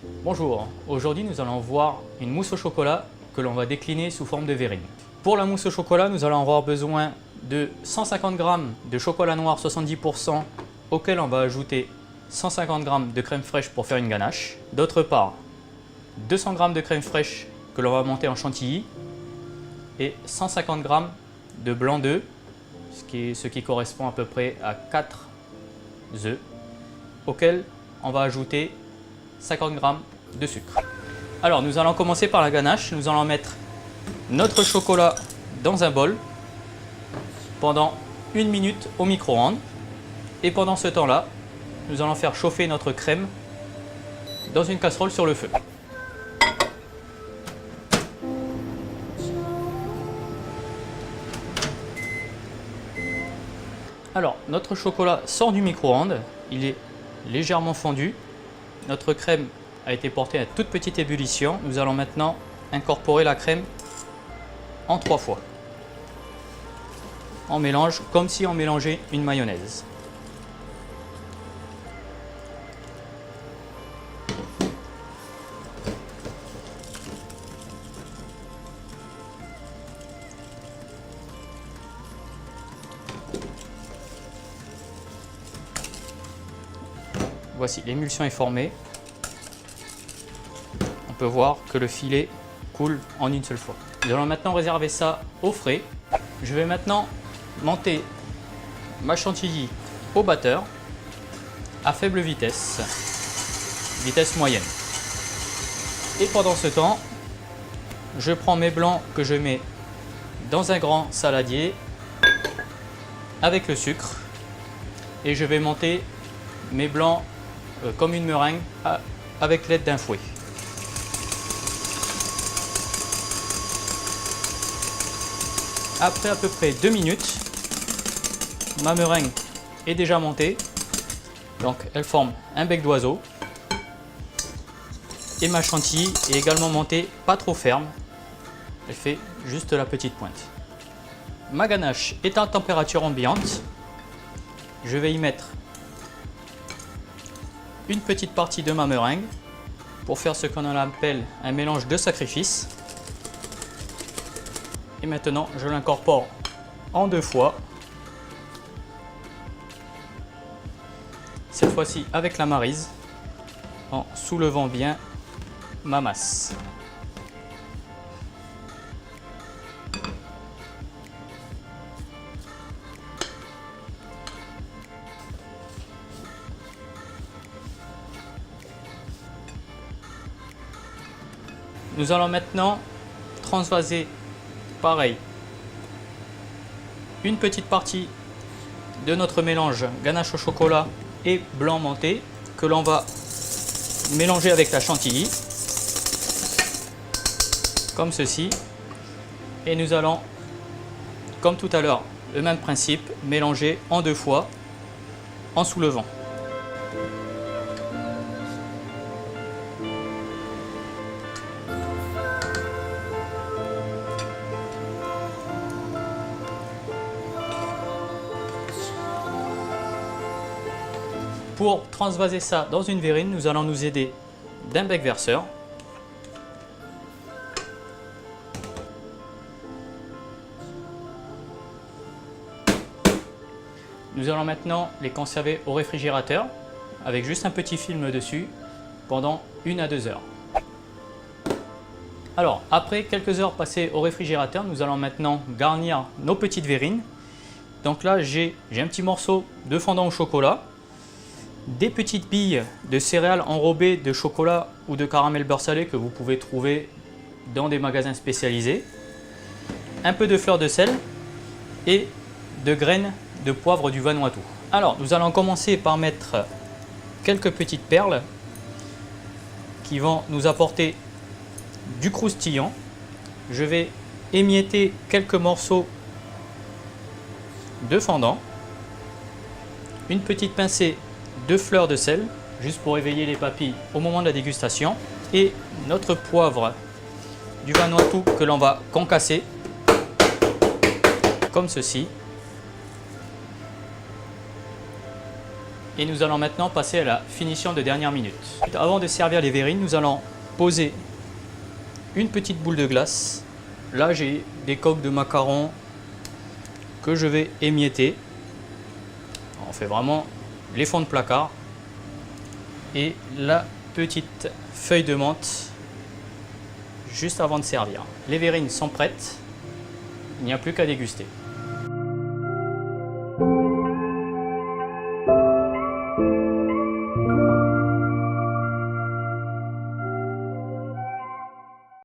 Bonjour, aujourd'hui nous allons voir une mousse au chocolat que l'on va décliner sous forme de verrine. Pour la mousse au chocolat, nous allons avoir besoin de 150 g de chocolat noir 70% auquel on va ajouter 150 g de crème fraîche pour faire une ganache. D'autre part, 200 g de crème fraîche que l'on va monter en chantilly et 150 g de blanc d'œuf, ce qui correspond à peu près à 4 œufs, auquel on va ajouter 50 g de sucre. Alors nous allons commencer par la ganache. Nous allons mettre notre chocolat dans un bol pendant 1 minute au micro-ondes et pendant ce temps-là, nous allons faire chauffer notre crème dans une casserole sur le feu. Alors, notre chocolat sort du micro-ondes, il est légèrement fondu. Notre crème a été portée à toute petite ébullition. Nous allons maintenant incorporer la crème en 3 fois. On mélange comme si on mélangeait une mayonnaise. Voici, l'émulsion est formée. On peut voir que le filet coule en une seule fois. Nous allons maintenant réserver ça au frais. Je vais maintenant monter ma chantilly au batteur à faible vitesse, vitesse moyenne. Et pendant ce temps, je prends mes blancs que je mets dans un grand saladier avec le sucre et je vais monter mes blancs comme une meringue avec l'aide d'un fouet. Après à peu près 2 minutes, ma meringue est déjà montée, donc elle forme un bec d'oiseau et ma chantilly est également montée, pas trop ferme, elle fait juste la petite pointe. Ma ganache est à température ambiante, je vais y mettre une petite partie de ma meringue pour faire ce qu'on appelle un mélange de sacrifice. Et maintenant, je l'incorpore en 2 fois. Cette fois-ci avec la maryse, en soulevant bien ma masse. Nous allons maintenant transvaser pareil une petite partie de notre mélange ganache au chocolat et blanc monté que l'on va mélanger avec la chantilly comme ceci, et nous allons comme tout à l'heure le même principe, mélanger en 2 fois en soulevant. Pour transvaser ça dans une verrine, nous allons nous aider d'un bec verseur. Nous allons maintenant les conserver au réfrigérateur avec juste un petit film dessus pendant 1 à 2 heures. Alors, après quelques heures passées au réfrigérateur, nous allons maintenant garnir nos petites verrines. Donc là, j'ai un petit morceau de fondant au chocolat, des petites billes de céréales enrobées de chocolat ou de caramel beurre salé que vous pouvez trouver dans des magasins spécialisés, un peu de fleur de sel et de graines de poivre du Vanuatu. Alors nous allons commencer par mettre quelques petites perles qui vont nous apporter du croustillant. Je vais émietter quelques morceaux de fondant, une petite pincée de fleurs de sel, juste pour éveiller les papilles au moment de la dégustation, et notre poivre du Vanuatu que l'on va concasser comme ceci. Et nous allons maintenant passer à la finition de dernière minute. Avant de servir les verrines, nous allons poser une petite boule de glace. Là, j'ai des coques de macarons que je vais émietter. On fait vraiment les fonds de placard. Et la petite feuille de menthe juste avant de servir. Les verrines sont prêtes. Il n'y a plus qu'à déguster.